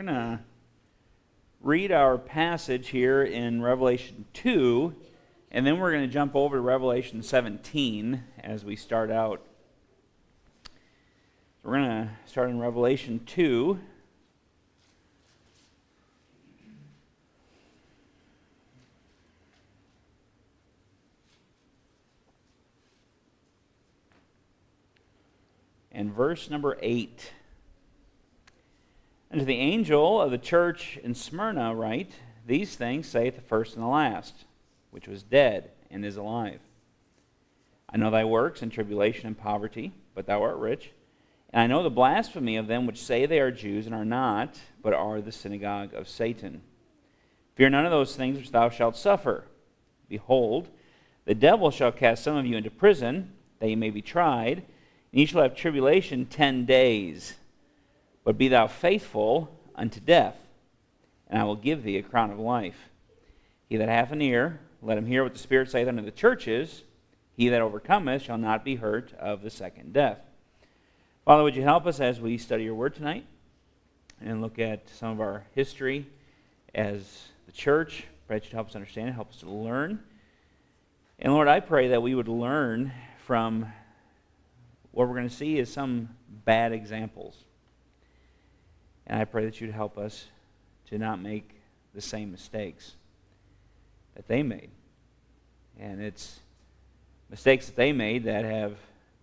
We're going to read our passage here in Revelation 2, and then we're going to jump over to Revelation 17 as we start out. So we're going to start in Revelation 2. And verse number 8. And to the angel of the church in Smyrna write, These things saith the first and the last, which was dead and is alive. I know thy works and tribulation and poverty, but thou art rich. And I know the blasphemy of them which say they are Jews and are not, but are the synagogue of Satan. Fear none of those things which thou shalt suffer. Behold, the devil shall cast some of you into prison, that ye may be tried, and ye shall have tribulation 10 days. But be thou faithful unto death, and I will give thee a crown of life. He that hath an ear, let him hear what the Spirit saith unto the churches. He that overcometh shall not be hurt of the second death. Father, would you help us as we study your word tonight and look at some of our history as the church? Pray that you'd help us understand it, help us to learn. And Lord, I pray that we would learn from what we're going to see is some bad examples. And I pray that you'd help us to not make the same mistakes that they made. And it's mistakes that they made that have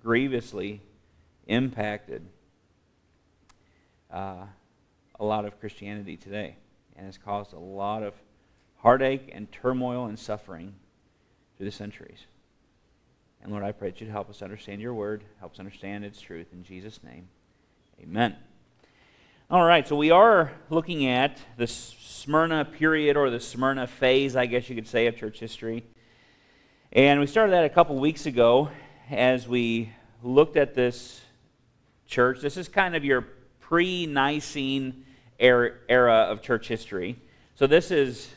grievously impacted a lot of Christianity today, and has caused a lot of heartache and turmoil and suffering through the centuries. And Lord, I pray that you'd help us understand your word, help us understand its truth. In Jesus' name, amen. All right, so we are looking at the Smyrna period, or the Smyrna phase, I guess you could say, of church history. And we started that a couple weeks ago as we looked at this church. This is kind of your pre-Nicene era of church history. So this is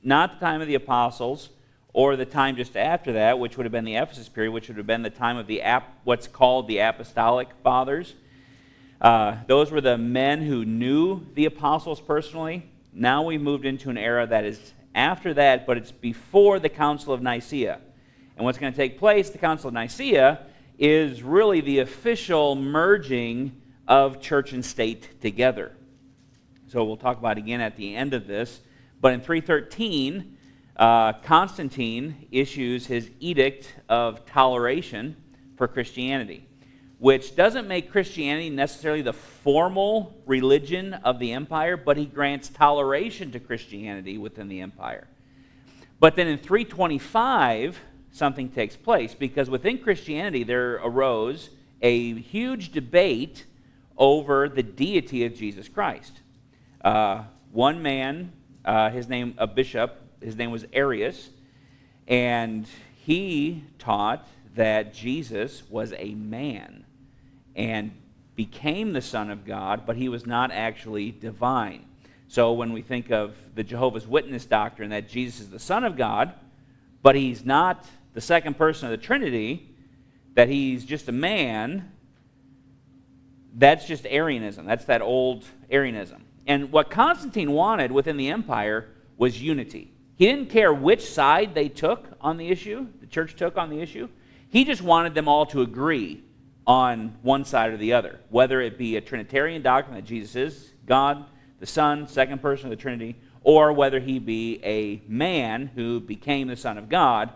not the time of the apostles, or the time just after that, which would have been the Ephesus period, which would have been the time of the what's called the Apostolic Fathers. Those were the men who knew the apostles personally. Now we've moved into an era that is after that, but it's before the Council of Nicaea. And what's going to take place, the Council of Nicaea, is really the official merging of church and state together. So we'll talk about it again at the end of this. But in 313, Constantine issues his edict of toleration for Christianity, which doesn't make Christianity necessarily the formal religion of the empire, but he grants toleration to Christianity within the empire. But then in 325, something takes place, because within Christianity there arose a huge debate over the deity of Jesus Christ. One man, a bishop, his name was Arius, and he taught that Jesus was a man and became the Son of God, but he was not actually divine. So when we think of the Jehovah's Witness doctrine that Jesus is the Son of God, but he's not the second person of the Trinity, that he's just a man, that's just Arianism. That's that old Arianism. And what Constantine wanted within the empire was unity. He didn't care which side they took on the issue, the church took on the issue. He just wanted them all to agree on one side or the other, whether it be a Trinitarian doctrine that Jesus is God, the Son, second person of the Trinity, or whether he be a man who became the Son of God.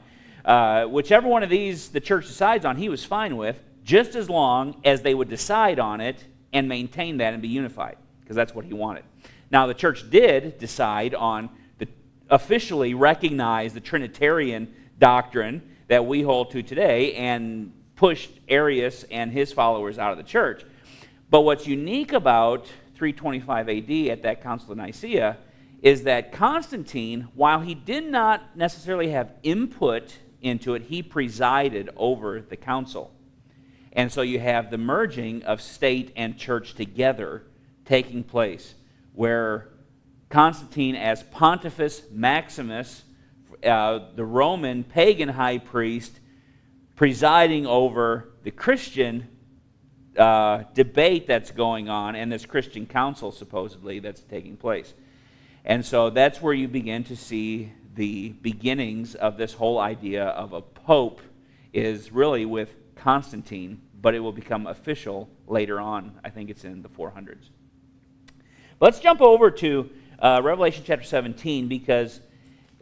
Whichever one of these the church decides on, he was fine with, just as long as they would decide on it and maintain that and be unified, because that's what he wanted. Now, the church did decide on officially recognize the Trinitarian doctrine that we hold to today, and pushed Arius and his followers out of the church. But what's unique about 325 AD at that Council of Nicaea is that Constantine, while he did not necessarily have input into it, he presided over the council. And so you have the merging of state and church together taking place, where Constantine, as Pontifex Maximus, the Roman pagan high priest, presiding over the Christian debate that's going on and this Christian council supposedly that's taking place. And so that's where you begin to see the beginnings of this whole idea of a pope is really with Constantine, but it will become official later on. I think it's in the 400s. But let's jump over to Revelation chapter 17 because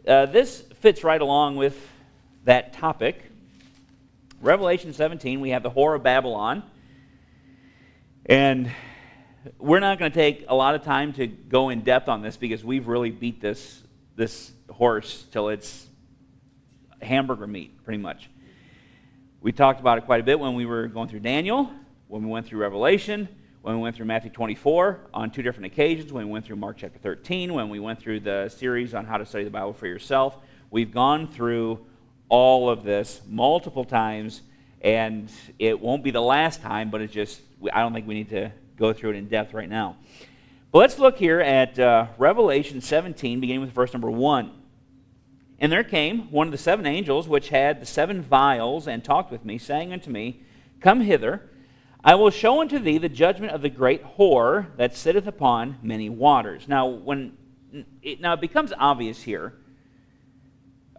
this fits right along with that topic. Revelation 17, we have the whore of Babylon. And we're not going to take a lot of time to go in depth on this because we've really beat this horse till it's hamburger meat, pretty much. We talked about it quite a bit when we were going through Daniel, when we went through Revelation, when we went through Matthew 24 on 2 different occasions, when we went through Mark chapter 13, when we went through the series on how to study the Bible for yourself. We've gone through all of this multiple times, and it won't be the last time, but I don't think we need to go through it in depth right now. But let's look here at Revelation 17, beginning with verse number 1. And there came one of the 7 angels, which had the 7 vials, and talked with me, saying unto me, Come hither, I will show unto thee the judgment of the great whore that sitteth upon many waters. Now, it becomes obvious here.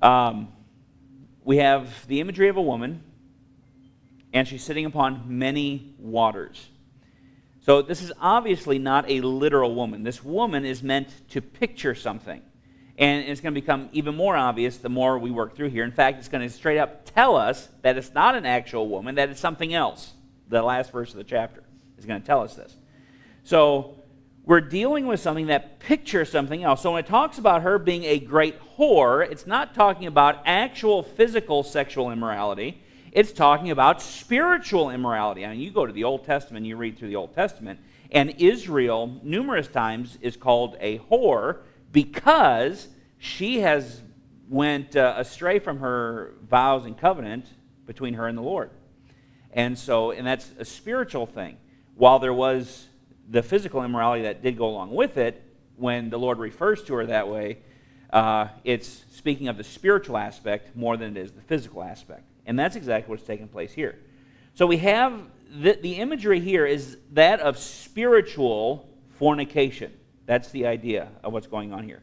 We have the imagery of a woman, and she's sitting upon many waters. So this is obviously not a literal woman. This woman is meant to picture something. And it's going to become even more obvious the more we work through here. In fact, it's going to straight up tell us that it's not an actual woman, that it's something else. The last verse of the chapter is going to tell us this. So we're dealing with something that pictures something else. So when it talks about her being a great whore, it's not talking about actual physical sexual immorality. It's talking about spiritual immorality. I mean, you go to the Old Testament, you read through the Old Testament, and Israel numerous times is called a whore because she has went astray from her vows and covenant between her and the Lord. And that's a spiritual thing. While there was the physical immorality that did go along with it, when the Lord refers to her that way, it's speaking of the spiritual aspect more than it is the physical aspect. And that's exactly what's taking place here. So we have the imagery here is that of spiritual fornication. That's the idea of what's going on here.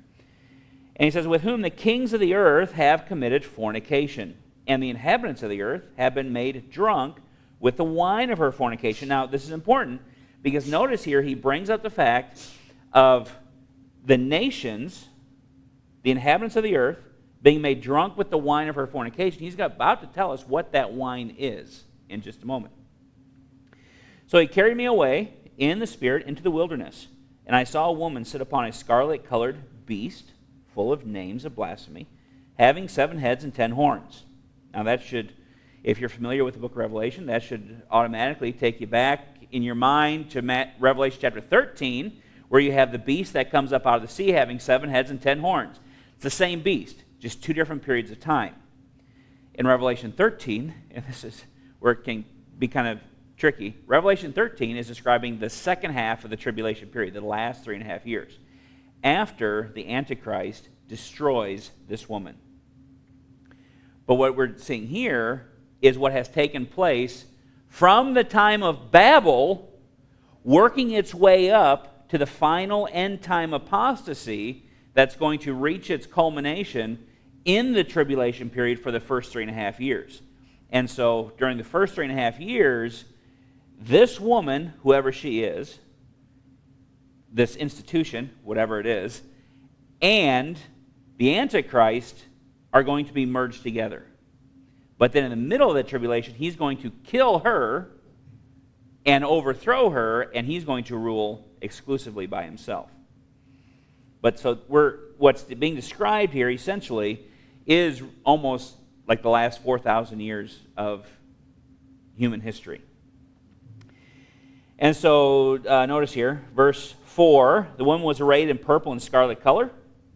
And he says, with whom the kings of the earth have committed fornication, and the inhabitants of the earth have been made drunk with the wine of her fornication. Now, this is important because notice here he brings up the fact of the nations, the inhabitants of the earth, being made drunk with the wine of her fornication. He's about to tell us what that wine is in just a moment. So he carried me away in the spirit into the wilderness, and I saw a woman sit upon a scarlet-colored beast, full of names of blasphemy, having 7 heads and 10 horns. Now that should, if you're familiar with the book of Revelation, that should automatically take you back in your mind to Revelation chapter 13, where you have the beast that comes up out of the sea having 7 heads and 10 horns. It's the same beast, just 2 different periods of time. In Revelation 13, and this is where it can be kind of tricky, Revelation 13 is describing the second half of the tribulation period, the last 3.5 years, after the Antichrist destroys this woman. But what we're seeing here is what has taken place from the time of Babel, working its way up to the final end-time apostasy that's going to reach its culmination in the tribulation period for the first 3.5 years. And so during the first 3.5 years, this woman, whoever she is, this institution, whatever it is, and the Antichrist are going to be merged together. But then in the middle of the tribulation, he's going to kill her and overthrow her, and he's going to rule exclusively by himself. But so what's being described here essentially is almost like the last 4,000 years of human history. And so notice here, verse 4, the woman was arrayed in purple and scarlet color,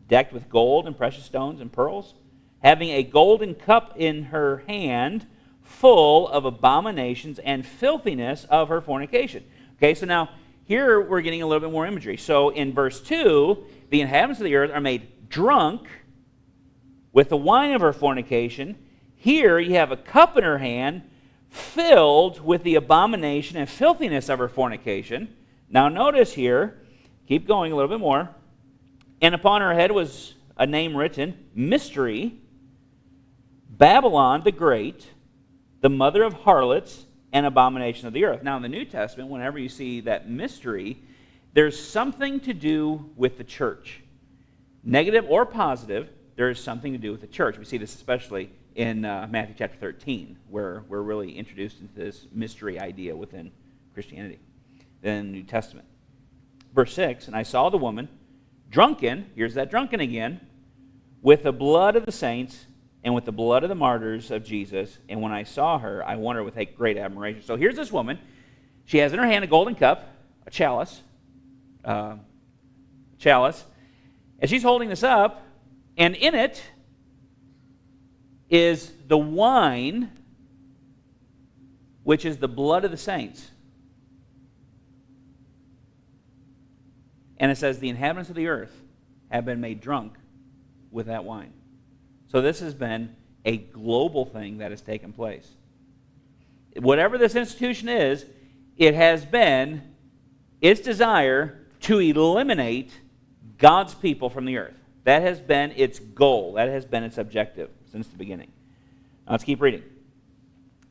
decked with gold and precious stones and pearls, having a golden cup in her hand full of abominations and filthiness of her fornication. Okay, so now here we're getting a little bit more imagery. So in verse 2, the inhabitants of the earth are made drunk with the wine of her fornication. Here you have a cup in her hand filled with the abomination and filthiness of her fornication. Now notice here, keep going a little bit more. And upon her head was a name written, Mystery, Babylon the Great, the mother of harlots and abomination of the earth. Now in the New Testament, whenever you see that mystery, there's something to do with the church. Negative or positive, there is something to do with the church. We see this especially in Matthew chapter 13, where we're really introduced into this mystery idea within Christianity. Then in the New Testament. Verse 6, and I saw the woman drunken, here's that drunken again, with the blood of the saints and with the blood of the martyrs of Jesus. And when I saw her, I wondered with great admiration. So here's this woman. She has in her hand a golden cup, a chalice, and she's holding this up, and in it is the wine, which is the blood of the saints. And it says, the inhabitants of the earth have been made drunk with that wine. So this has been a global thing that has taken place. Whatever this institution is, it has been its desire to eliminate God's people from the earth. That has been its goal. That has been its objective since the beginning. Now let's keep reading.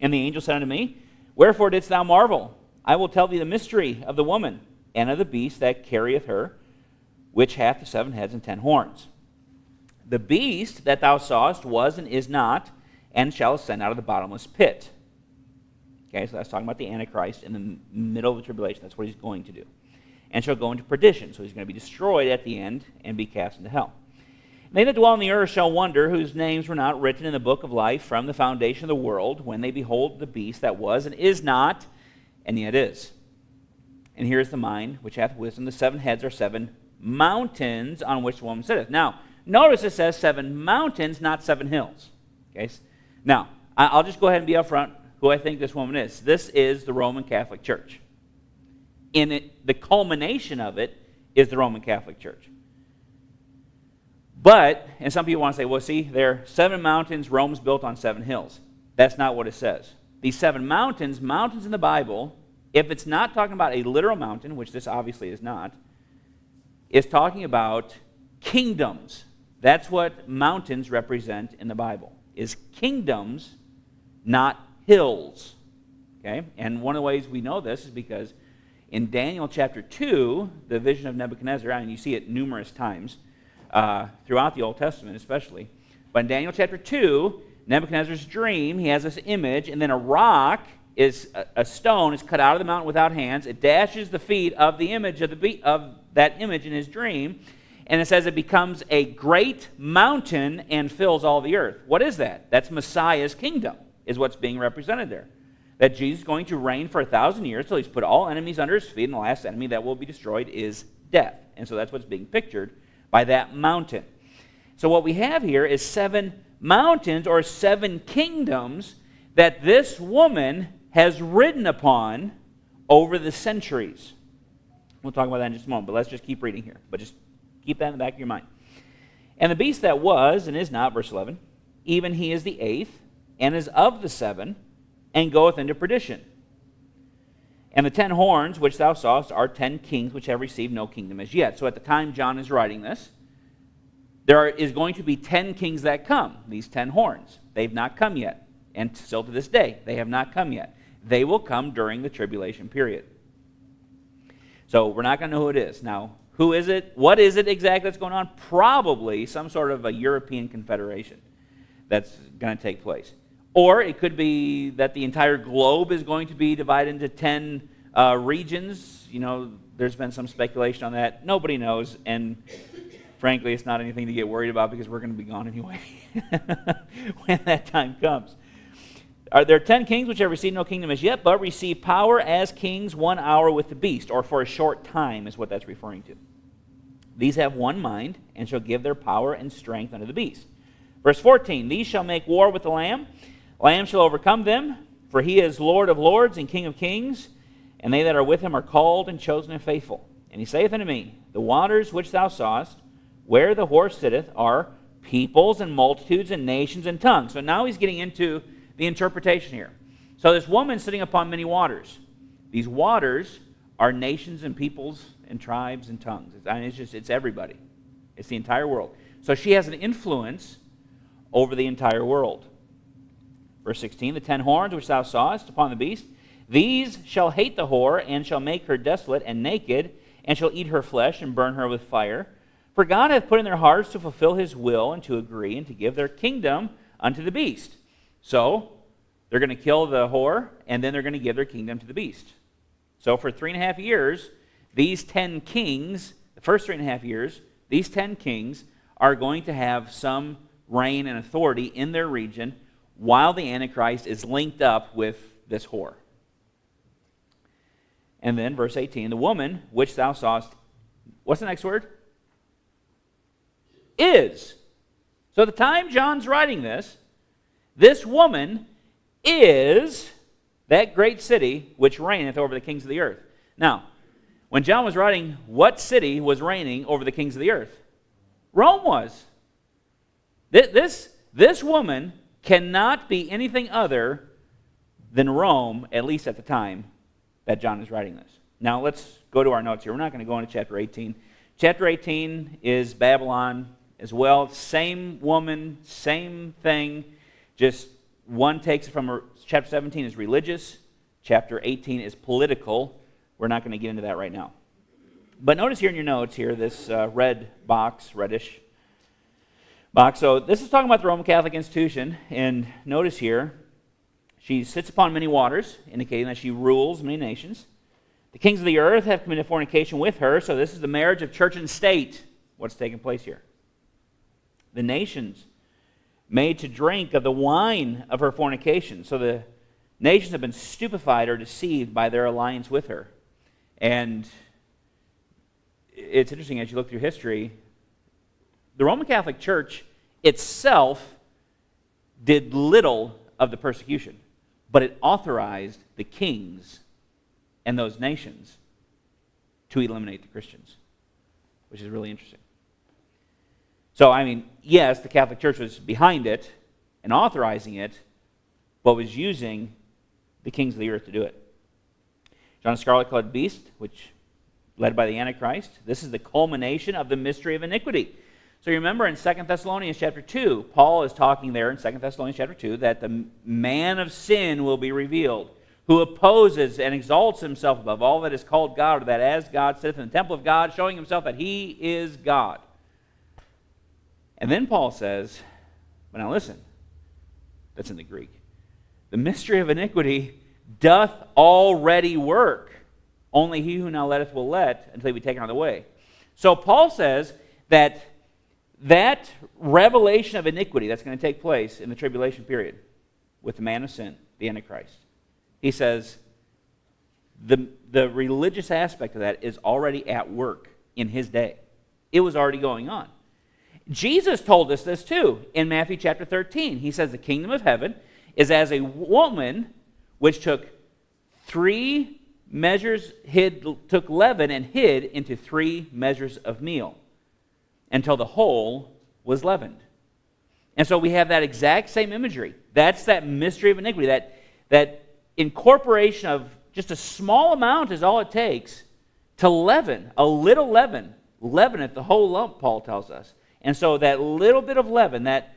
And the angel said unto me, Wherefore didst thou marvel? I will tell thee the mystery of the woman and of the beast that carrieth her, which hath the 7 heads and 10 horns. The beast that thou sawest was and is not, and shall ascend out of the bottomless pit. Okay, so that's talking about the Antichrist in the middle of the tribulation. That's what he's going to do. And shall go into perdition. So he's going to be destroyed at the end and be cast into hell. And they that dwell on the earth shall wonder, whose names were not written in the book of life from the foundation of the world, when they behold the beast that was and is not, and yet is. And here is the mind which hath wisdom. The 7 heads are 7 mountains on which the woman sitteth. Now, notice it says 7 mountains, not 7 hills. Okay? Now, I'll just go ahead and be upfront who I think this woman is. This is the Roman Catholic Church. In it, the culmination of it is the Roman Catholic Church. But, and some people want to say, well, see, there are 7 mountains, Rome's built on 7 hills. That's not what it says. These 7 mountains in the Bible, if it's not talking about a literal mountain, which this obviously is not, it's talking about kingdoms. That's what mountains represent in the Bible, is kingdoms, not hills. Okay? And one of the ways we know this is because in Daniel chapter 2, the vision of Nebuchadnezzar, and you see it numerous times throughout the Old Testament especially, but in Daniel chapter 2, Nebuchadnezzar's dream, he has this image, and then a rock, a stone is cut out of the mountain without hands. It dashes the feet of the image of that image in his dream, and it says it becomes a great mountain and fills all the earth. What is that? That's Messiah's kingdom, is what's being represented there. That Jesus is going to reign for 1,000 years till he's put all enemies under his feet, and the last enemy that will be destroyed is death. And so that's what's being pictured by that mountain. So what we have here is 7 mountains or 7 kingdoms that this woman has ridden upon over the centuries. We'll talk about that in just a moment, but let's just keep reading here. But just keep that in the back of your mind. And the beast that was and is not, verse 11, even he is the 8th, and is of the 7, and goeth into perdition. And the 10 horns which thou sawest are 10 kings which have received no kingdom as yet. So at the time John is writing this, there is going to be 10 kings that come, these 10 horns. They've not come yet. And still to this day, they have not come yet. They will come during the tribulation period. So we're not going to know who it is. Now, who is it? What is it exactly that's going on? Probably some sort of a European confederation that's going to take place. Or it could be that the entire globe is going to be divided into 10 regions. You know, there's been some speculation on that. Nobody knows, and frankly, it's not anything to get worried about because we're going to be gone anyway when that time comes. Are there 10 kings which have received no kingdom as yet, but receive power as kings 1 hour with the beast, or for a short time is what that's referring to. These have one mind, and shall give their power and strength unto the beast. Verse 14, these shall make war with the Lamb. Lamb shall overcome them, for he is Lord of lords and King of kings, and they that are with him are called and chosen and faithful. And he saith unto me, the waters which thou sawest, where the horse sitteth, are peoples and multitudes and nations and tongues. So now he's getting into the interpretation here. So this woman sitting upon many waters. These waters are nations and peoples and tribes and tongues. It's everybody. It's the entire world. So she has an influence over the entire world. Verse 16, the 10 horns which thou sawest upon the beast, these shall hate the whore, and shall make her desolate and naked, and shall eat her flesh, and burn her with fire. For God hath put in their hearts to fulfill his will, and to agree, and to give their kingdom unto the beast. So, they're going to kill the whore, and then they're going to give their kingdom to the beast. So for 3.5 years, these 10 kings, the first 3.5 years, these 10 kings are going to have some reign and authority in their region while the Antichrist is linked up with this whore. And then verse 18, the woman which thou sawest, what's the next word? Is. So at the time John's writing this woman is that great city which reigneth over the kings of the earth. Now, when John was writing, what city was reigning over the kings of the earth? Rome was. This woman cannot be anything other than Rome, at least at the time that John is writing this. Now let's go to our notes here. We're not going to go into chapter 18. Chapter 18 is Babylon as well. Same woman, same thing. Just one takes it from her. Chapter 17 is religious. Chapter 18 is political. We're not going to get into that right now. But notice here in your notes here, this red box, reddish box. So this is talking about the Roman Catholic institution. And notice here, she sits upon many waters, indicating that she rules many nations. The kings of the earth have committed fornication with her. So this is the marriage of church and state. What's taking place here? The nations made to drink of the wine of her fornication. So the nations have been stupefied or deceived by their alliance with her. And it's interesting as you look through history, the Roman Catholic Church itself did little of the persecution, but it authorized the kings and those nations to eliminate the Christians, which is really interesting. So, yes, the Catholic Church was behind it and authorizing it, but was using the kings of the earth to do it. John, a scarlet-colored beast, which led by the Antichrist. This is the culmination of the mystery of iniquity. So you remember in 2 Thessalonians chapter 2, Paul is talking there in 2 Thessalonians chapter 2 that the man of sin will be revealed, who opposes and exalts himself above all that is called God, or that as God sitteth in the temple of God, showing himself that he is God. And then Paul says, but now listen, that's in the Greek. The mystery of iniquity doth already work. Only he who now letteth will let until he be taken out of the way. So Paul says that revelation of iniquity that's going to take place in the tribulation period with the man of sin, the Antichrist, he says the religious aspect of that is already at work in his day. It was already going on. Jesus told us this too in Matthew chapter 13. He says the kingdom of heaven is as a woman which took 3 measures, took leaven and hid into 3 measures of meal until the whole was leavened. And so we have that exact same imagery. That's that mystery of iniquity, that incorporation of just a small amount is all it takes to leaven, a little leaven, leaveneth the whole lump, Paul tells us. And so that little bit of leaven, that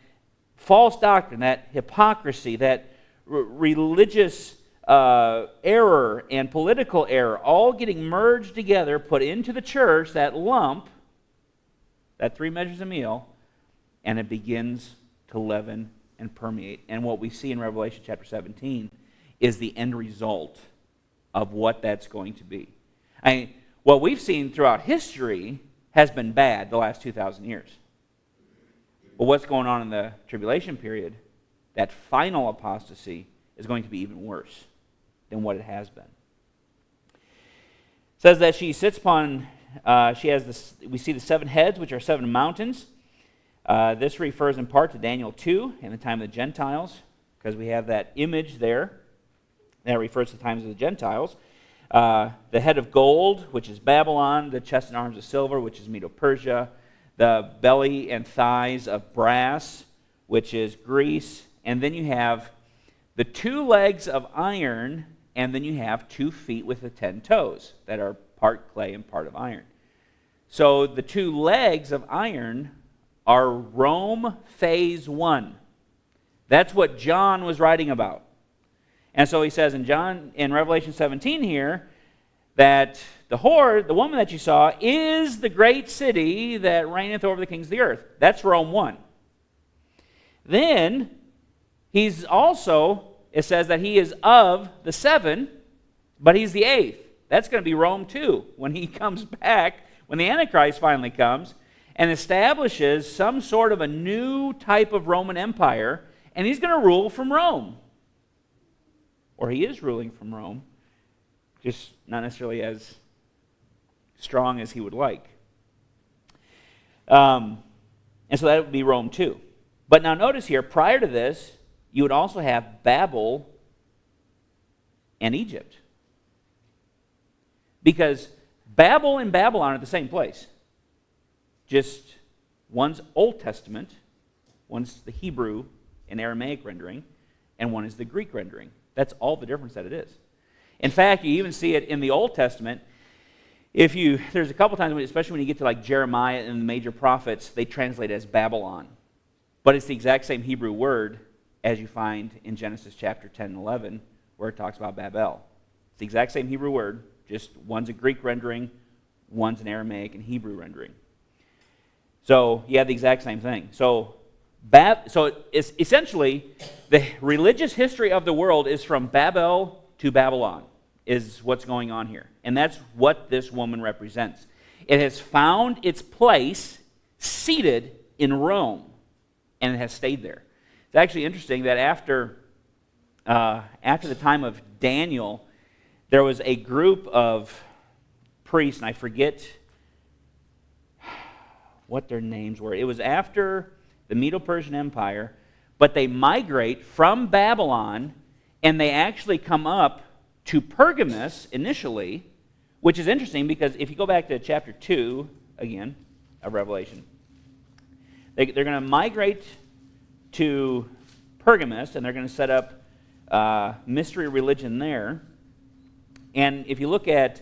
false doctrine, that hypocrisy, that religious error and political error, all getting merged together, put into the church, that lump, that 3 measures of meal, and it begins to leaven and permeate. And what we see in Revelation chapter 17 is the end result of what that's going to be. What we've seen throughout history has been bad the last 2,000 years. But what's going on in the tribulation period, that final apostasy, is going to be even worse than what it has been. It says that she sits upon, we see the 7 heads, which are 7 mountains. This refers in part to Daniel 2 in the time of the Gentiles, because we have that image there that refers to the times of the Gentiles. The head of gold, which is Babylon, the chest and arms of silver, which is Medo-Persia, the belly and thighs of brass, which is Greece, and then you have the 2 legs of iron, and then you have 2 feet with the 10 toes that are part clay and part of iron. So the 2 legs of iron are Rome phase 1. That's what John was writing about. And so he says in Revelation 17 here, that the whore, the woman that you saw, is the great city that reigneth over the kings of the earth. That's Rome 1. Then, he's also, it says that he is of the 7, but he's the 8th. That's going to be Rome 2, when he comes back, when the Antichrist finally comes, and establishes some sort of a new type of Roman Empire, and he's going to rule from Rome. Or he is ruling from Rome, just not necessarily as strong as he would like. And so that would be Rome 2. But now notice here, prior to this, you would also have Babel and Egypt. Because Babel and Babylon are the same place. Just one's Old Testament, one's the Hebrew and Aramaic rendering, and one is the Greek rendering. That's all the difference that it is. In fact, you even see it in the Old Testament. There's a couple times, especially when you get to like Jeremiah and the major prophets, they translate it as Babylon. But it's the exact same Hebrew word as you find in Genesis chapter 10 and 11, where it talks about Babel. It's the exact same Hebrew word, just one's a Greek rendering, one's an Aramaic and Hebrew rendering. So you have the exact same thing. So it's essentially the religious history of the world is from Babel to Babylon, is what's going on here. And that's what this woman represents. It has found its place seated in Rome, and it has stayed there. It's actually interesting that after the time of Daniel, there was a group of priests, and I forget what their names were. It was after the Medo-Persian Empire, but they migrate from Babylon, and they actually come up to Pergamus initially, which is interesting because if you go back to chapter 2, again, of Revelation, they're going to migrate to Pergamus, and they're going to set up mystery religion there. And if you look at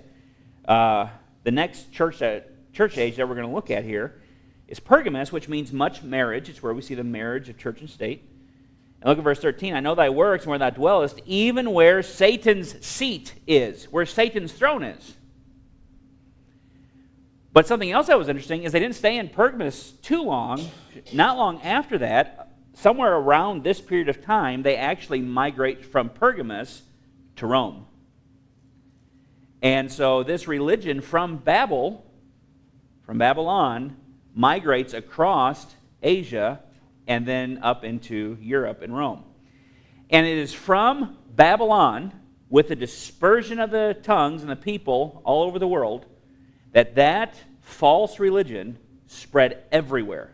the next church age that we're going to look at here, is Pergamus, which means much marriage. It's where we see the marriage of church and state. And look at verse 13. I know thy works and where thou dwellest, even where Satan's seat is, where Satan's throne is. But something else that was interesting is they didn't stay in Pergamus too long. Not long after that, somewhere around this period of time, they actually migrate from Pergamus to Rome. And so this religion from Babylon, migrates across Asia and then up into Europe and Rome. And it is from Babylon, with the dispersion of the tongues and the people all over the world, that false religion spread everywhere.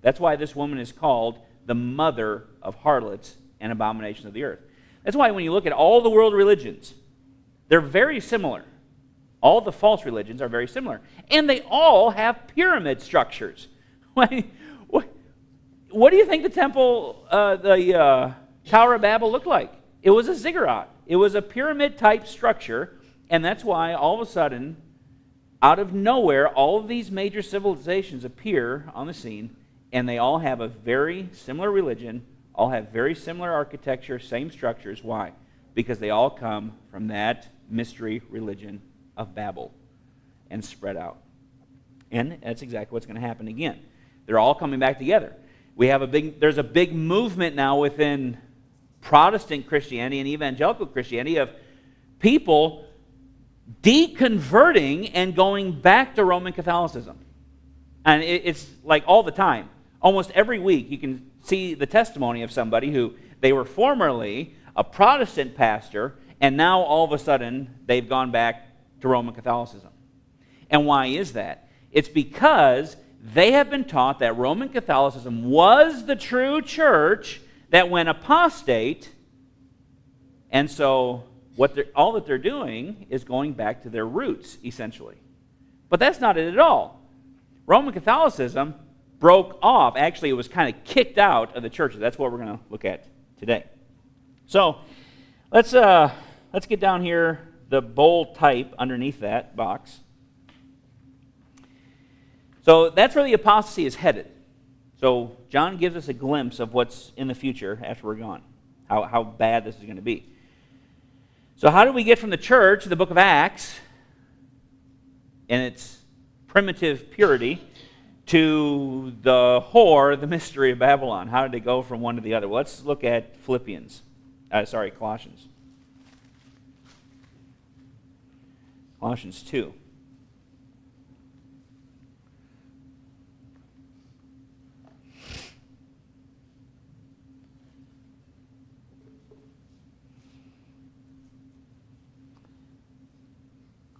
That's why this woman is called the mother of harlots and abominations of the earth. That's why when you look at all the world religions, they're very similar. All the false religions are very similar. And they all have pyramid structures. What do you think the temple, the Tower of Babel looked like? It was a ziggurat. It was a pyramid-type structure, and that's why all of a sudden, out of nowhere, all of these major civilizations appear on the scene, and they all have a very similar religion, all have very similar architecture, same structures. Why? Because they all come from that mystery religion of Babel and spread out. And that's exactly what's going to happen again. They're all coming back together. There's a big movement now within Protestant Christianity and evangelical Christianity of people deconverting and going back to Roman Catholicism. And it's like all the time. Almost every week you can see the testimony of somebody who they were formerly a Protestant pastor, and now all of a sudden they've gone back to Roman Catholicism. And why is that? It's because they have been taught that Roman Catholicism was the true church that went apostate, and so all that they're doing is going back to their roots, essentially. But that's not it at all. Roman Catholicism broke off. Actually, it was kind of kicked out of the churches. That's what we're going to look at today. So let's get down here, the bold type underneath that box. So that's where the apostasy is headed. So John gives us a glimpse of what's in the future after we're gone, how bad this is going to be. So how do we get from the church, the book of Acts, and its primitive purity, to the whore, the mystery of Babylon? How did it go from one to the other? Well, let's look at Colossians. Colossians 2.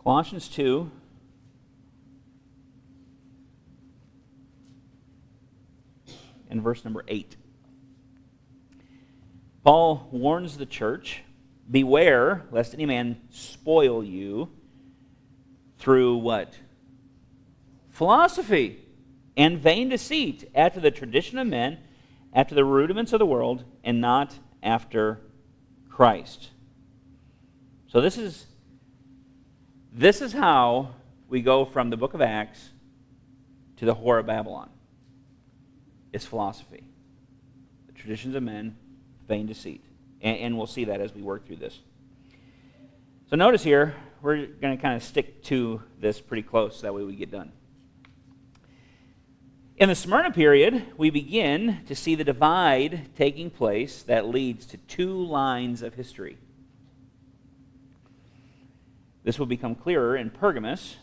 Colossians 2, and verse number 8. Paul warns the church, beware lest any man spoil you through what? Philosophy and vain deceit, after the tradition of men, after the rudiments of the world, and not after Christ. So this is how we go from the book of Acts to the whore of Babylon. It's philosophy. The traditions of men, vain deceit. And we'll see that as we work through this. So notice here, we're going to kind of stick to this pretty close, so that way we get done. In the Smyrna period, we begin to see the divide taking place that leads to two lines of history. This will become clearer in Pergamos,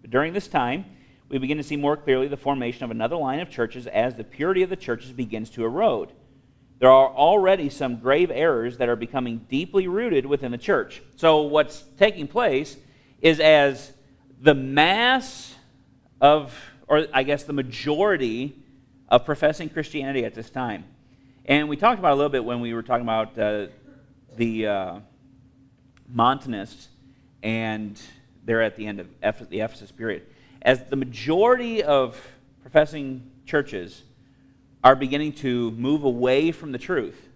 but during this time, we begin to see more clearly the formation of another line of churches as the purity of the churches begins to erode. There are already some grave errors that are becoming deeply rooted within the church. So what's taking place is as the mass of, or I guess the majority of professing Christianity at this time, and we talked about it a little bit when we were talking about the Montanists, and they're at the end of the Ephesus period. As the majority of professing churches are beginning to move away from the truth,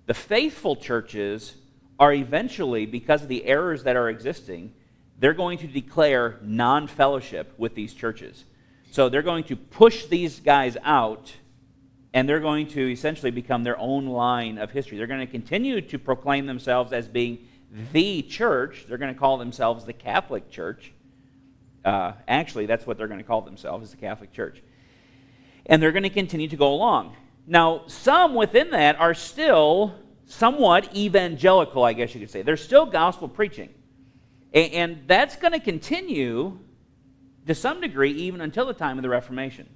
the faithful churches are eventually, because of the errors that are existing, they're going to declare non-fellowship with these churches. So they're going to push these guys out, and they're going to essentially become their own line of history. They're going to continue to proclaim themselves as being the church. They're going to call themselves the Catholic Church. Actually, that's what they're going to call themselves, is the Catholic Church. And they're going to continue to go along. Now, some within that are still somewhat evangelical, I guess you could say. They're still gospel preaching. And that's going to continue to some degree even until the time of the Reformation.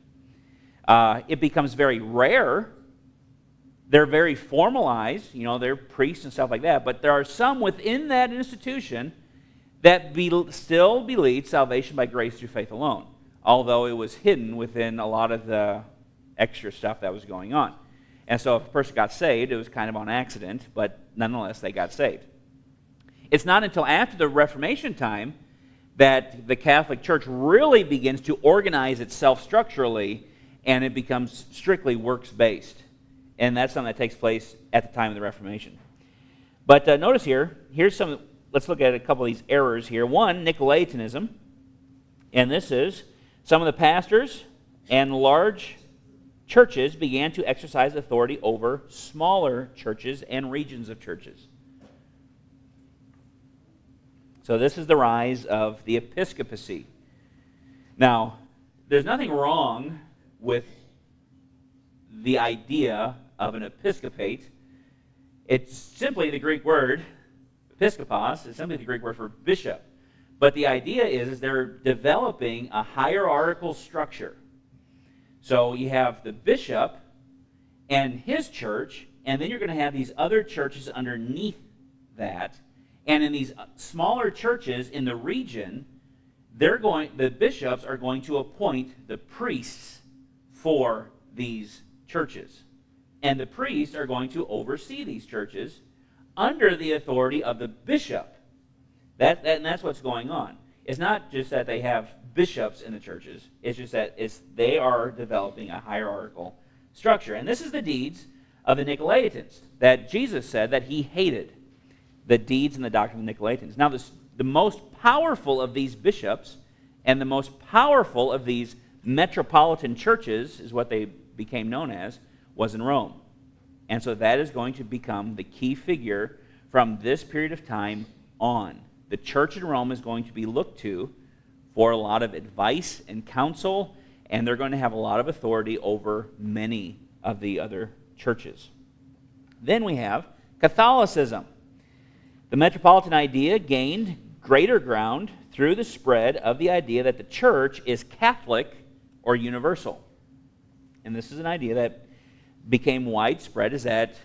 It becomes very rare. They're very formalized, they're priests and stuff like that, but there are some within that institution that still believe salvation by grace through faith alone, although it was hidden within a lot of the extra stuff that was going on. And so if a person got saved, it was kind of on accident, but nonetheless they got saved. It's not until after the Reformation time that the Catholic Church really begins to organize itself structurally, and it becomes strictly works-based. And that's something that takes place at the time of the Reformation. But notice let's look at a couple of these errors here. One, Nicolaitanism. And this is, some of the pastors and large churches began to exercise authority over smaller churches and regions of churches. So this is the rise of the episcopacy. Now, there's nothing wrong with the idea of an episcopate. It's simply the Greek word, episkopos, is simply the Greek word for bishop. But the idea is they're developing a hierarchical structure. So you have the bishop and his church, and then you're going to have these other churches underneath that. And in these smaller churches in the region, the bishops are going to appoint the priests for these churches. And the priests are going to oversee these churches under the authority of the bishop. And that's what's going on. It's not just that they have bishops in the churches. It's just that they are developing a hierarchical structure. And this is the deeds of the Nicolaitans, that Jesus said that he hated the deeds and the doctrine of the Nicolaitans. Now, the most powerful of these bishops and the most powerful of these metropolitan churches, is what they became known as, was in Rome. And so that is going to become the key figure from this period of time on. The church in Rome is going to be looked to for a lot of advice and counsel, and they're going to have a lot of authority over many of the other churches. Then we have Catholicism. The metropolitan idea gained greater ground through the spread of the idea that the church is Catholic or universal. And this is an idea that became widespread, is that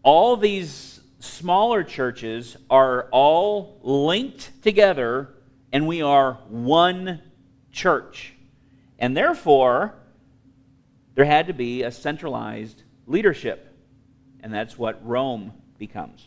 all these smaller churches are all linked together and we are one church. And therefore, there had to be a centralized leadership. And that's what Rome becomes.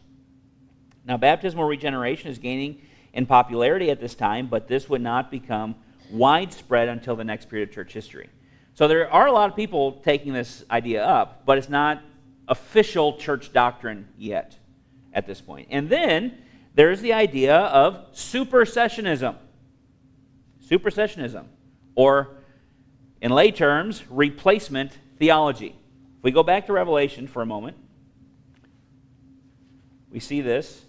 Now, baptismal regeneration is gaining in popularity at this time, but this would not become widespread until the next period of church history. So there are a lot of people taking this idea up, but it's not official church doctrine yet at this point. And then there's the idea of supersessionism. Supersessionism, or in lay terms, replacement theology. If we go back to Revelation for a moment, we see this.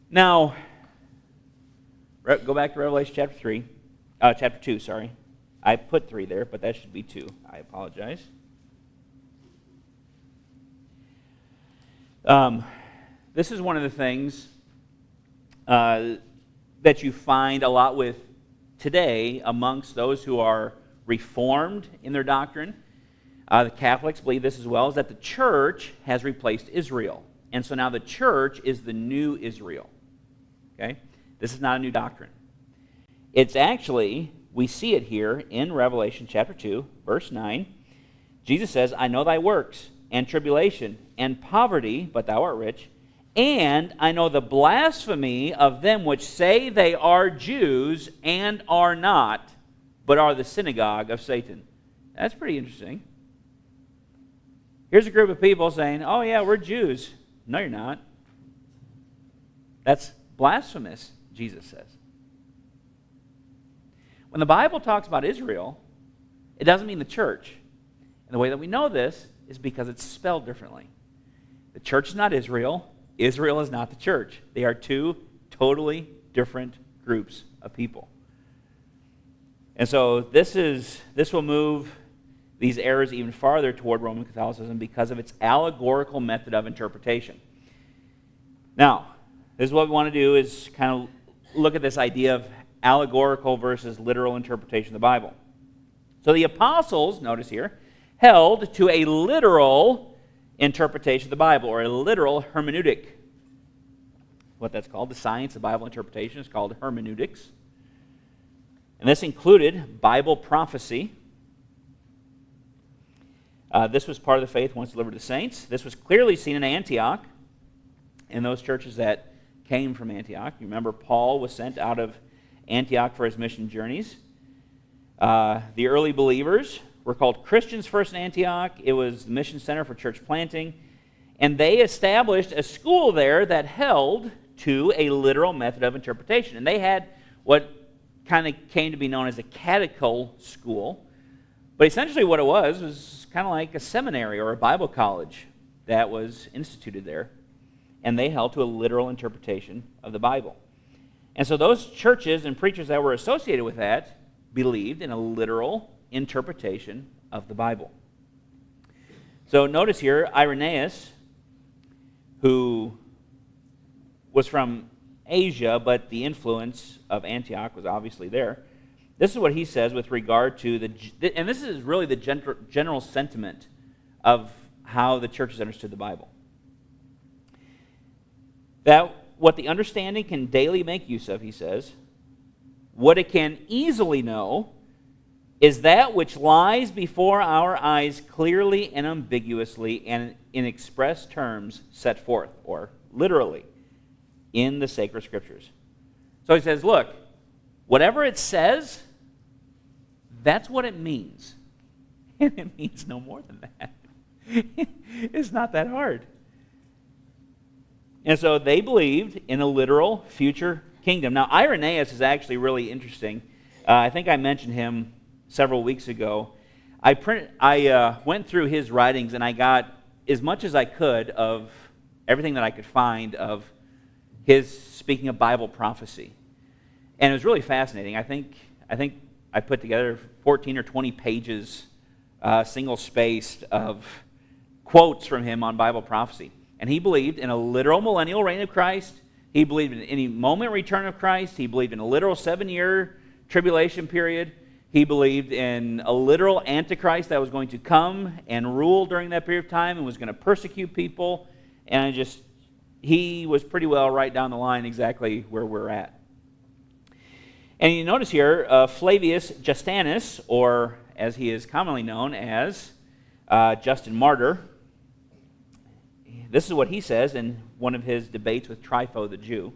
Now, go back to Revelation chapter 2, sorry. I put 3 there, but that should be 2. I apologize. This is one of the things that you find a lot with today amongst those who are Reformed in their doctrine. The Catholics believe this as well, is that the church has replaced Israel. And so now the church is the new Israel. Okay? This is not a new doctrine. It's actually, we see it here in Revelation chapter 2, verse 9. Jesus says, I know thy works, and tribulation, and poverty, but thou art rich, and I know the blasphemy of them which say they are Jews and are not, but are the synagogue of Satan. That's pretty interesting. Here's a group of people saying, oh yeah, we're Jews. No, you're not. That's blasphemous, Jesus says. When the Bible talks about Israel, it doesn't mean the church. And the way that we know this is because it's spelled differently. The church is not Israel. Israel is not the church. They are two totally different groups of people. And so this will move these errors even farther toward Roman Catholicism because of its allegorical method of interpretation. Now, this is what we want to do, is kind of look at this idea of allegorical versus literal interpretation of the Bible. So the apostles, notice here, held to a literal interpretation of the Bible, or a literal hermeneutic. What that's called, the science of Bible interpretation, is called hermeneutics. And this included Bible prophecy. This was part of the faith once delivered to the saints. This was clearly seen in Antioch, in those churches that came from Antioch. You remember Paul was sent out of Antioch for his mission journeys. The early believers were called Christians first in Antioch. It was the mission center for church planting. And they established a school there that held to a literal method of interpretation. And they had what kind of came to be known as a catechetical school. But essentially what it was kind of like a seminary or a Bible college that was instituted there. And they held to a literal interpretation of the Bible. And so those churches and preachers that were associated with that believed in a literal interpretation of the Bible. So notice here, Irenaeus, who was from Asia, but the influence of Antioch was obviously there. This is what he says with regard to and this is really the general sentiment of how the churches understood the Bible. That what the understanding can daily make use of, he says, what it can easily know is that which lies before our eyes clearly and ambiguously and in express terms set forth, or literally, in the sacred scriptures. So he says, look, whatever it says, that's what it means. And it means no more than that. It's not that hard. And so they believed in a literal future kingdom. Now, Irenaeus is actually really interesting. I think I mentioned him several weeks ago. I went through his writings, and I got as much as I could of everything that I could find of his speaking of Bible prophecy. And it was really fascinating. I think I put together 14 or 20 pages, single-spaced, of quotes from him on Bible prophecy. And he believed in a literal millennial reign of Christ. He believed in any moment return of Christ. He believed in a literal 7-year tribulation period. He believed in a literal Antichrist that was going to come and rule during that period of time and was going to persecute people. And he was pretty well right down the line exactly where we're at. And you notice here, Flavius Justinus, or as he is commonly known as Justin Martyr, this is what he says in one of his debates with Trypho the Jew.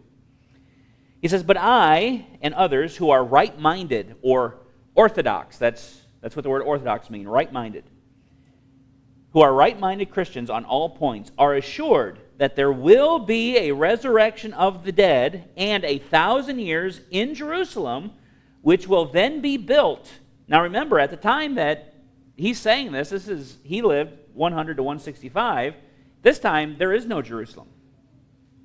He says, "But I and others who are right-minded," or orthodox, that's what the word orthodox means, right-minded, "who are right-minded Christians on all points, are assured that there will be a resurrection of the dead and 1,000 years in Jerusalem, which will then be built." Now remember, at the time that he's saying this, he lived 100 to 165. This time, there is no Jerusalem.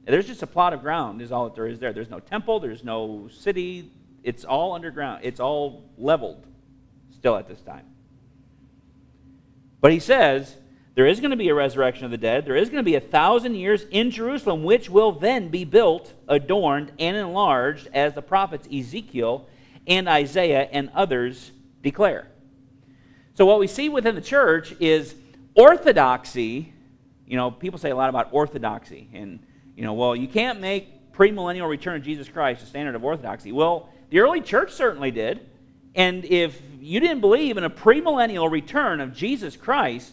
There's just a plot of ground is all that there is there. There's no temple. There's no city. It's all underground. It's all leveled still at this time. But he says, there is going to be a resurrection of the dead. There is going to be 1,000 years in Jerusalem, which will then be built, adorned, and enlarged, as the prophets Ezekiel and Isaiah and others declare. So what we see within the church is orthodoxy. People say a lot about orthodoxy. And, well, you can't make premillennial return of Jesus Christ a standard of orthodoxy. Well, the early church certainly did. And if you didn't believe in a premillennial return of Jesus Christ,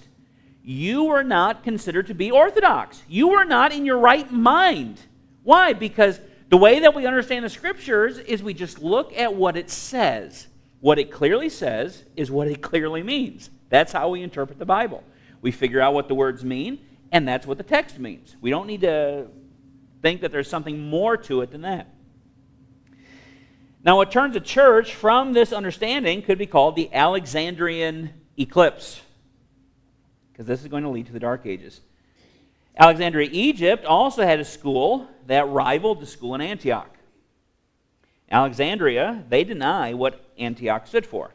you were not considered to be orthodox. You were not in your right mind. Why? Because the way that we understand the Scriptures is we just look at what it says. What it clearly says is what it clearly means. That's how we interpret the Bible. We figure out what the words mean, and that's what the text means. We don't need to think that there's something more to it than that. Now, what turns a church from this understanding could be called the Alexandrian eclipse, because this is going to lead to the Dark Ages. Alexandria, Egypt, also had a school that rivaled the school in Antioch. Alexandria, they deny what Antioch stood for.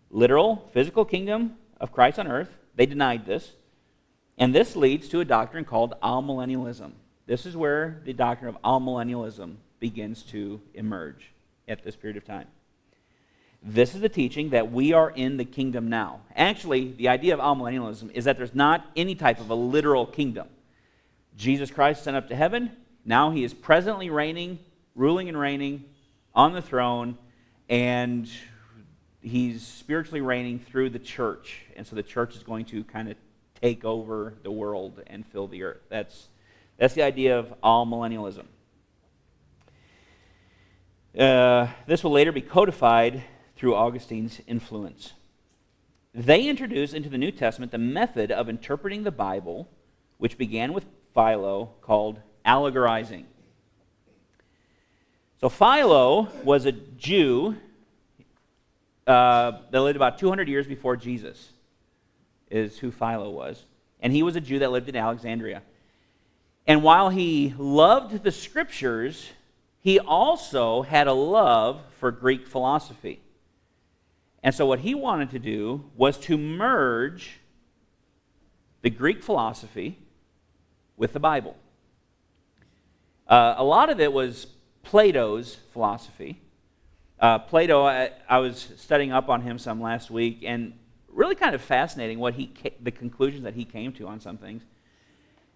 Literal, physical kingdom of Christ on earth. They denied this. And this leads to a doctrine called amillennialism. This is where the doctrine of amillennialism begins to emerge at this period of time. This is the teaching that we are in the kingdom now. Actually, the idea of amillennialism is that there's not any type of a literal kingdom. Jesus Christ sent up to heaven. Now he is presently reigning, ruling and reigning on the throne, and he's spiritually reigning through the church. And so the church is going to kind of take over the world and fill the earth. That's the idea of amillennialism. This will later be codified through Augustine's influence. They introduced into the New Testament the method of interpreting the Bible, which began with Philo, called allegorizing. So Philo was a Jew that lived about 200 years before Jesus, is who Philo was. And he was a Jew that lived in Alexandria. And while he loved the Scriptures, he also had a love for Greek philosophy. And so what he wanted to do was to merge the Greek philosophy with the Bible. A lot of it was Plato's philosophy. Plato, I was studying up on him some last week, and really kind of fascinating the conclusions that he came to on some things.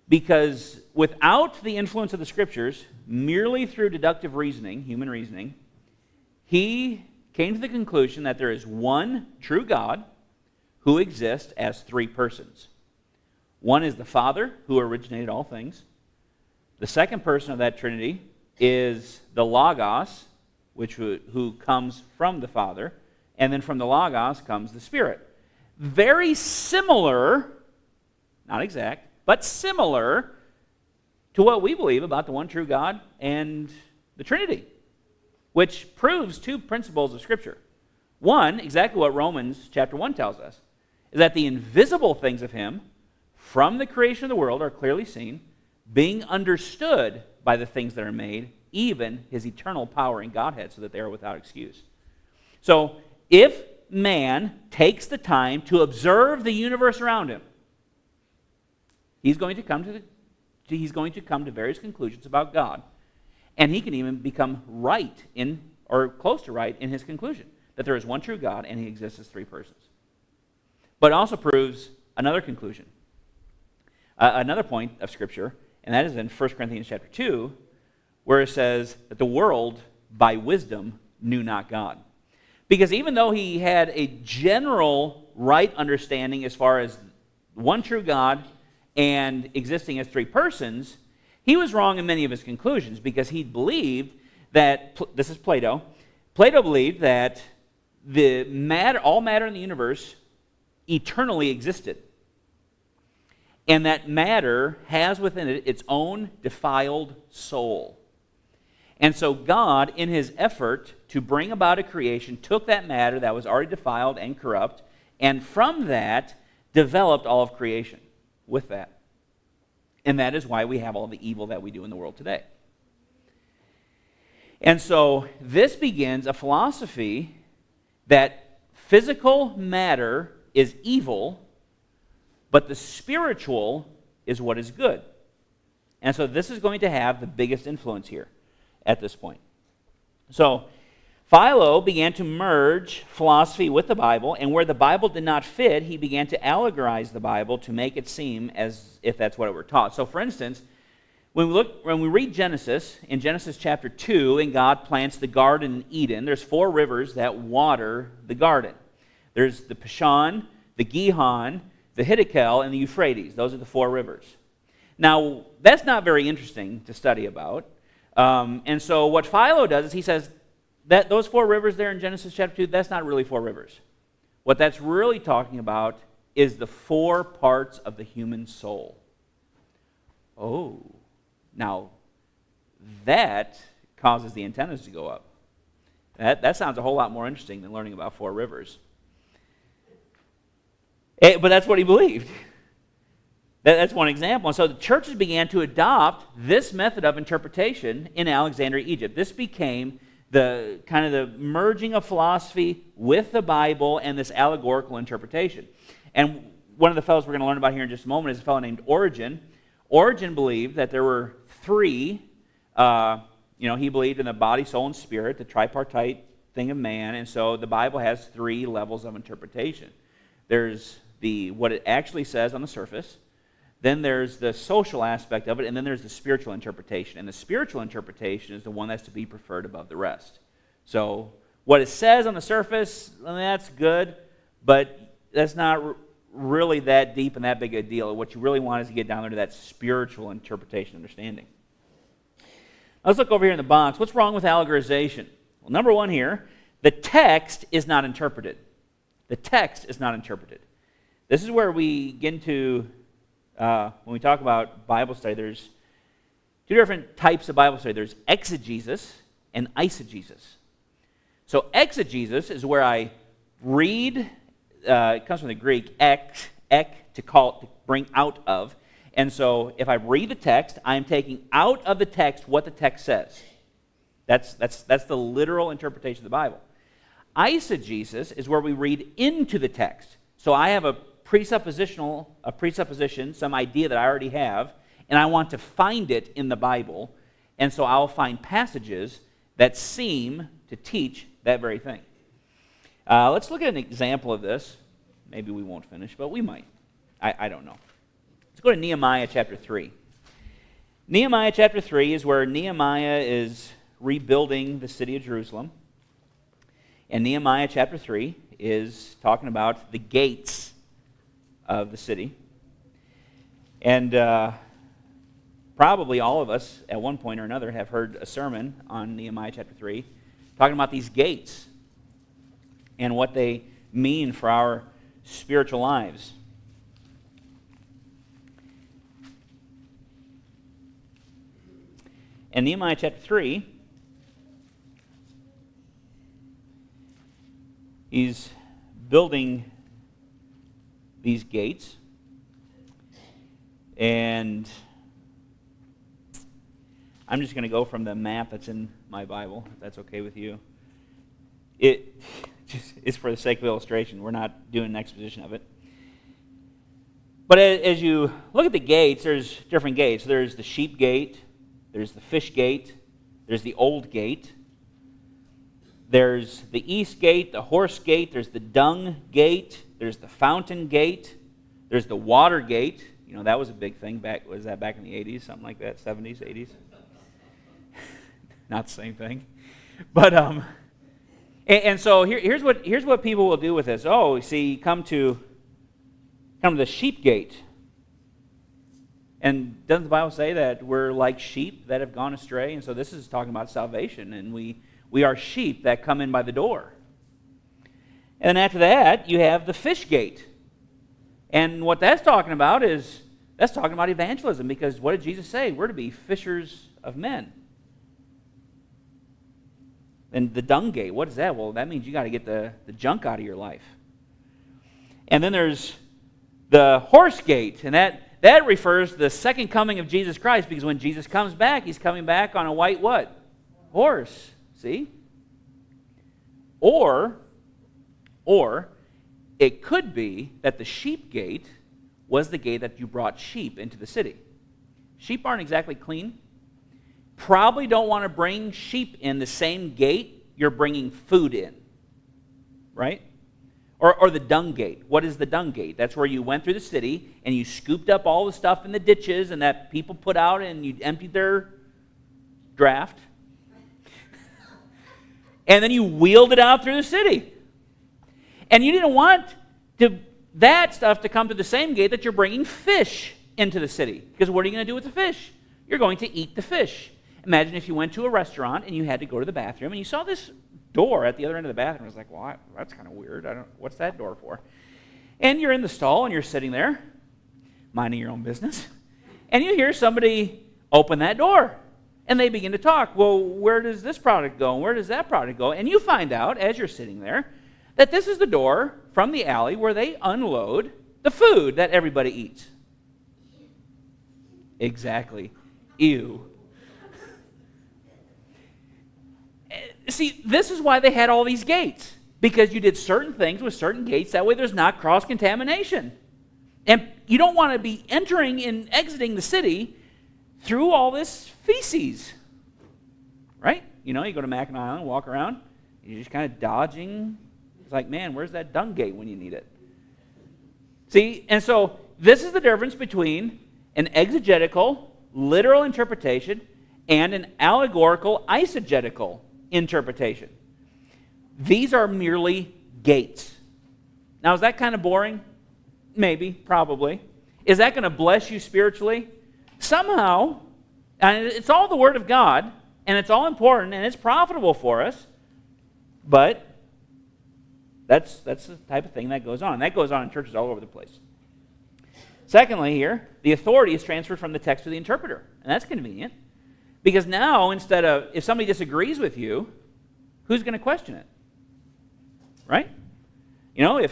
Because without the influence of the Scriptures, merely through deductive reasoning, human reasoning, he came to the conclusion that there is one true God who exists as three persons. One is the Father, who originated all things. The second person of that Trinity is the Logos, who comes from the Father. And then from the Logos comes the Spirit. very similar, not exact, but similar to what we believe about the one true God and the Trinity, which proves two principles of Scripture. One, exactly what Romans chapter 1 tells us, is that the invisible things of Him from the creation of the world are clearly seen, being understood by the things that are made, even His eternal power and Godhead, so that they are without excuse. So, if man takes the time to observe the universe around him, he's going to come to various conclusions about God. And he can even become right in, or close to right in his conclusion, that there is one true God and He exists as three persons. But it also proves another conclusion, another point of Scripture, and that is in 1 Corinthians chapter 2, where it says that the world, by wisdom, knew not God. Because even though he had a general right understanding as far as one true God and existing as three persons, he was wrong in many of his conclusions, because he believed that, this is Plato, Plato believed that all matter in the universe eternally existed. And that matter has within it its own defiled soul. And so God, in His effort to bring about a creation, took that matter that was already defiled and corrupt, and from that developed all of creation with that. And that is why we have all the evil that we do in the world today. And so this begins a philosophy that physical matter is evil, but the spiritual is what is good. And so this is going to have the biggest influence here at this point. So Philo began to merge philosophy with the Bible, and where the Bible did not fit, he began to allegorize the Bible to make it seem as if that's what it were taught. So for instance, when we read Genesis, in Genesis chapter 2, and God plants the garden in Eden, there's 4 rivers that water the garden. There's the Pishon, the Gihon, the Hiddekel, and the Euphrates. Those are the 4 rivers. Now, that's not very interesting to study about. And so what Philo does is he says that those 4 rivers there in Genesis chapter 2, that's not really 4 rivers. What that's really talking about is the 4 parts of the human soul. Oh, now that causes the antennas to go up. That sounds a whole lot more interesting than learning about 4 rivers. But that's what he believed. That's one example. And so the churches began to adopt this method of interpretation in Alexandria, Egypt. This became the kind of the merging of philosophy with the Bible and this allegorical interpretation. And one of the fellows we're going to learn about here in just a moment is a fellow named Origen. Origen believed that there were 3, he believed in the body, soul, and spirit, the tripartite thing of man, and so the Bible has 3 levels of interpretation. There's what it actually says on the surface, then there's the social aspect of it, and then there's the spiritual interpretation. And the spiritual interpretation is the one that's to be preferred above the rest. So what it says on the surface, that's good, but that's not really that deep and that big a deal. What you really want is to get down there to that spiritual interpretation understanding. Let's look over here in the box. What's wrong with allegorization? Well, number 1 here, the text is not interpreted. The text is not interpreted. This is where we get into, when we talk about Bible study, there's 2 different types of Bible study. There's exegesis and eisegesis. So exegesis is where I read, it comes from the Greek, ek, to bring out of. And so if I read the text, I am taking out of the text what the text says. That's the literal interpretation of the Bible. Eisegesis is where we read into the text. So I have a presupposition, some idea that I already have, and I want to find it in the Bible, and so I'll find passages that seem to teach that very thing. Let's look at an example of this. Maybe we won't finish, but we might. I don't know. Let's go to Nehemiah chapter 3. Nehemiah chapter 3 is where Nehemiah is rebuilding the city of Jerusalem. And Nehemiah chapter 3 is talking about the gates of the city. And probably all of us at one point or another have heard a sermon on Nehemiah chapter 3 talking about these gates and what they mean for our spiritual lives. In Nehemiah chapter 3, he's building these gates, and I'm just going to go from the map that's in my Bible, if that's okay with you. It's for the sake of illustration. We're not doing an exposition of it. But as you look at the gates, there's different gates. There's the sheep gate, there's the fish gate, there's the old gate, there's the east gate, the horse gate, there's the dung gate, there's the fountain gate, there's the water gate. You know, that was a big thing back, was that back in the 80s, something like that, 70s, 80s? Not the same thing. But, and so here's what people will do with this. Oh, see, come to the sheep gate. And doesn't the Bible say that we're like sheep that have gone astray? And so this is talking about salvation, and we are sheep that come in by the door. And then after that, you have the fish gate. And what that's talking about is, that's talking about evangelism, because what did Jesus say? We're to be fishers of men. And the dung gate, what is that? Well, that means you got to get the junk out of your life. And then there's the horse gate, and that refers to the second coming of Jesus Christ, because when Jesus comes back, he's coming back on a white what? Horse. See? Or it could be that the sheep gate was the gate that you brought sheep into the city. Sheep aren't exactly clean. Probably don't want to bring sheep in the same gate you're bringing food in. Right? Or the dung gate. What is the dung gate? That's where you went through the city and you scooped up all the stuff in the ditches and that people put out, and you emptied their draft. And then you wheeled it out through the city. And you didn't want that stuff to come to the same gate that you're bringing fish into the city. Because what are you going to do with the fish? You're going to eat the fish. Imagine if you went to a restaurant and you had to go to the bathroom and you saw this door at the other end of the bathroom. It was like, well, that's kind of weird. What's that door for? And you're in the stall and you're sitting there, minding your own business, and you hear somebody open that door. And they begin to talk. Well, where does this product go? And where does that product go? And you find out, as you're sitting there, that this is the door from the alley where they unload the food that everybody eats. Exactly. Ew. See, this is why they had all these gates. Because you did certain things with certain gates. That way there's not cross-contamination. And you don't want to be entering and exiting the city through all this feces. Right? You know, you go to Mackinac Island, walk around, you're just kind of dodging. It's like, man, where's that dung gate when you need it? See, and so this is the difference between an exegetical, literal interpretation and an allegorical, eisegetical interpretation. These are merely gates. Now, is that kind of boring? Maybe, probably. Is that going to bless you spiritually? Somehow, and it's all the Word of God, and it's all important, and it's profitable for us, but that's the type of thing that goes on. And that goes on in churches all over the place. Secondly here, the authority is transferred from the text to the interpreter, and that's convenient, because now instead of, if somebody disagrees with you, who's going to question it? Right? You know,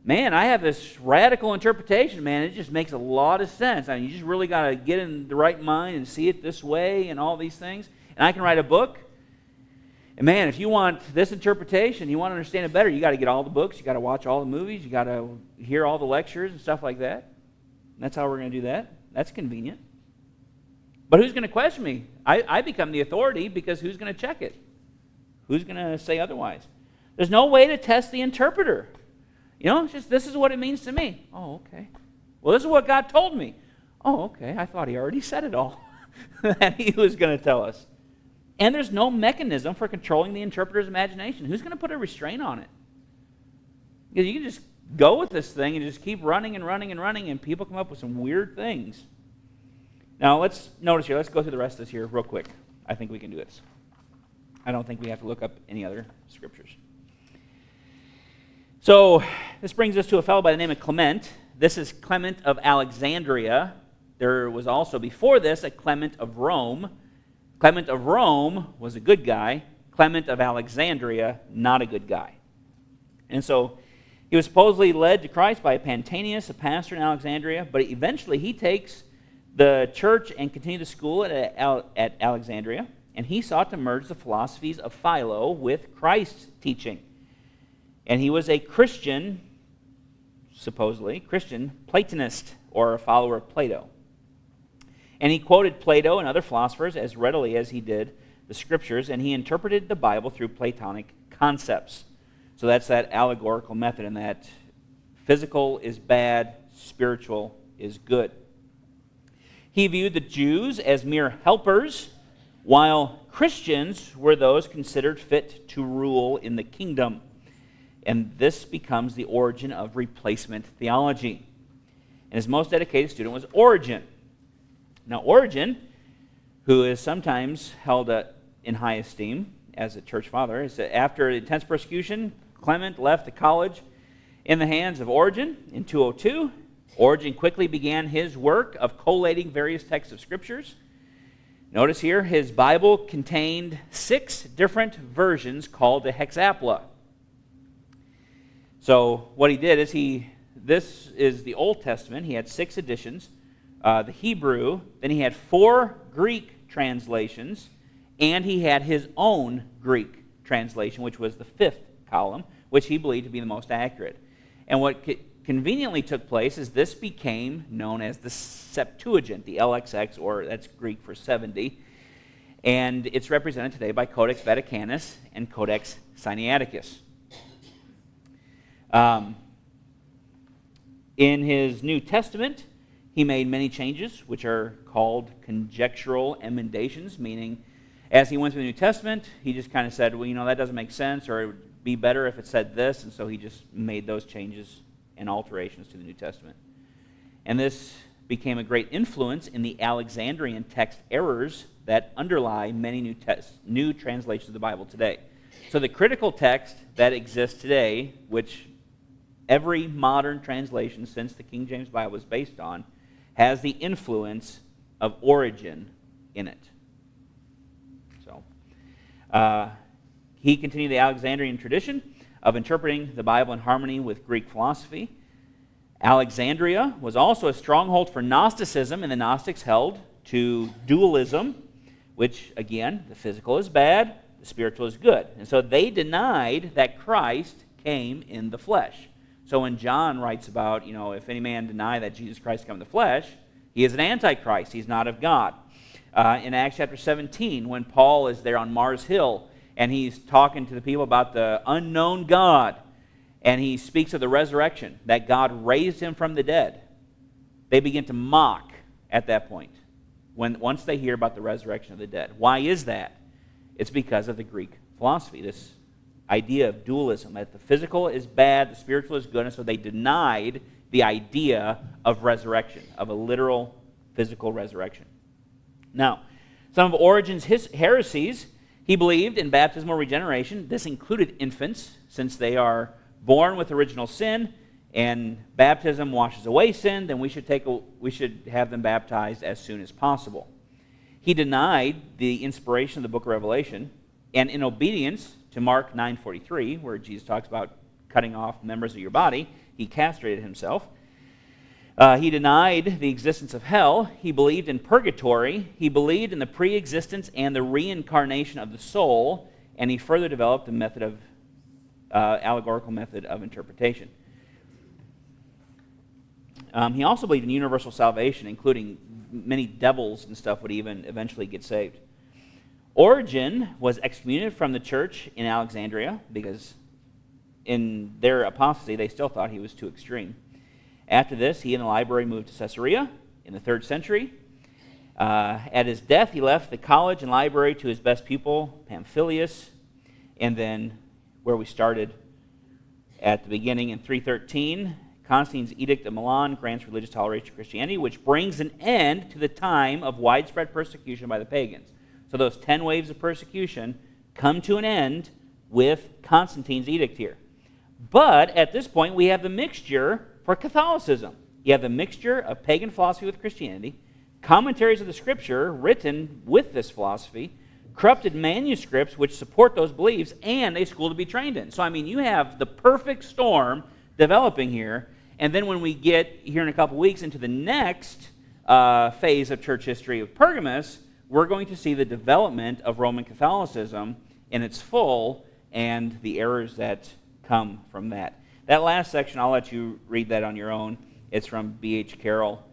man, I have this radical interpretation, man, it just makes a lot of sense. I mean, you just really got to get in the right mind and see it this way and all these things. And I can write a book. And man, if you want this interpretation, you want to understand it better, you got to get all the books, you got to watch all the movies, you got to hear all the lectures and stuff like that. And that's how we're going to do that. That's convenient. But who's going to question me? I become the authority, because who's going to check it? Who's going to say otherwise? There's no way to test the interpreter. You know, it's just, this is what it means to me. Oh, okay. Well, this is what God told me. Oh, okay. I thought he already said it all that he was going to tell us. And there's no mechanism for controlling the interpreter's imagination. Who's going to put a restraint on it? Because you can just go with this thing and just keep running and running and running, and people come up with some weird things. Now, let's notice here. Let's go through the rest of this here real quick. I think we can do this. I don't think we have to look up any other scriptures. So this brings us to a fellow by the name of Clement. This is Clement of Alexandria. There was also before this a Clement of Rome. Clement of Rome was a good guy. Clement of Alexandria, not a good guy. And so he was supposedly led to Christ by Pantanius, a pastor in Alexandria, but eventually he takes the church and continued the school at Alexandria, and he sought to merge the philosophies of Philo with Christ's teaching. And he was a Christian, supposedly, Christian Platonist, or a follower of Plato. And he quoted Plato and other philosophers as readily as he did the scriptures, and he interpreted the Bible through Platonic concepts. So that's that allegorical method, and that physical is bad, spiritual is good. He viewed the Jews as mere helpers, while Christians were those considered fit to rule in the kingdom. And this becomes the origin of replacement theology. And his most dedicated student was Origen. Now, Origen, who is sometimes held in high esteem as a church father, is that after intense persecution, Clement left the college in the hands of Origen in 202. Origen quickly began his work of collating various texts of scriptures. Notice here, his Bible contained 6 different versions called the hexapla. So what he did is this is the Old Testament. He had 6 editions. The Hebrew, then he had 4 Greek translations, and he had his own Greek translation, which was the 5th column, which he believed to be the most accurate. And what conveniently took place is this became known as the Septuagint, the LXX, or that's Greek for 70, and it's represented today by Codex Vaticanus and Codex Sinaiticus. In his New Testament, he made many changes, which are called conjectural emendations, meaning as he went through the New Testament, he just kind of said, well, that doesn't make sense, or it would be better if it said this, and so he just made those changes and alterations to the New Testament. And this became a great influence in the Alexandrian text errors that underlie many new translations of the Bible today. So the critical text that exists today, which every modern translation since the King James Bible is based on, has the influence of Origen in it. So he continued the Alexandrian tradition of interpreting the Bible in harmony with Greek philosophy. Alexandria was also a stronghold for Gnosticism, and the Gnostics held to dualism, which, again, the physical is bad, the spiritual is good. And so they denied that Christ came in the flesh. So when John writes about, if any man deny that Jesus Christ came in the flesh, he is an antichrist. He's not of God. In Acts chapter 17, when Paul is there on Mars Hill, and he's talking to the people about the unknown God, and he speaks of the resurrection, that God raised him from the dead, they begin to mock at that point, once they hear about the resurrection of the dead. Why is that? It's because of the Greek philosophy, this idea of dualism, that the physical is bad, the spiritual is good, and so they denied the idea of resurrection, of a literal physical resurrection. Now, some of Origen's heresies, he believed in baptismal regeneration. This included infants, since they are born with original sin, and baptism washes away sin, then we should have them baptized as soon as possible. He denied the inspiration of the book of Revelation, and in obedience to Mark 9:43, where Jesus talks about cutting off members of your body, he castrated himself. He denied the existence of hell. He believed in purgatory. He believed in the pre-existence and the reincarnation of the soul, and he further developed a method of allegorical method of interpretation. He also believed in universal salvation, including many devils and stuff would even eventually get saved. Origen was excommunicated from the church in Alexandria because in their apostasy they still thought he was too extreme. After this, he and the library moved to Caesarea in the 3rd century. At his death, he left the college and library to his best pupil, Pamphilus, and then where we started at the beginning in 313, Constantine's Edict of Milan grants religious toleration to Christianity, which brings an end to the time of widespread persecution by the pagans. So those 10 waves of persecution come to an end with Constantine's edict here. But at this point, we have the mixture for Catholicism. You have the mixture of pagan philosophy with Christianity, commentaries of the Scripture written with this philosophy, corrupted manuscripts which support those beliefs, and a school to be trained in. So, I mean, you have the perfect storm developing here. And then when we get here in a couple weeks into the next phase of church history of Pergamus, we're going to see the development of Roman Catholicism in its full and the errors that come from that. That last section, I'll let you read that on your own. It's from B.H. Carroll,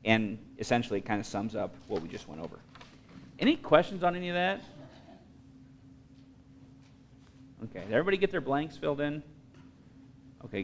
and essentially it kind of sums up what we just went over. Any questions on any of that? Okay, did everybody get their blanks filled in? Okay, good.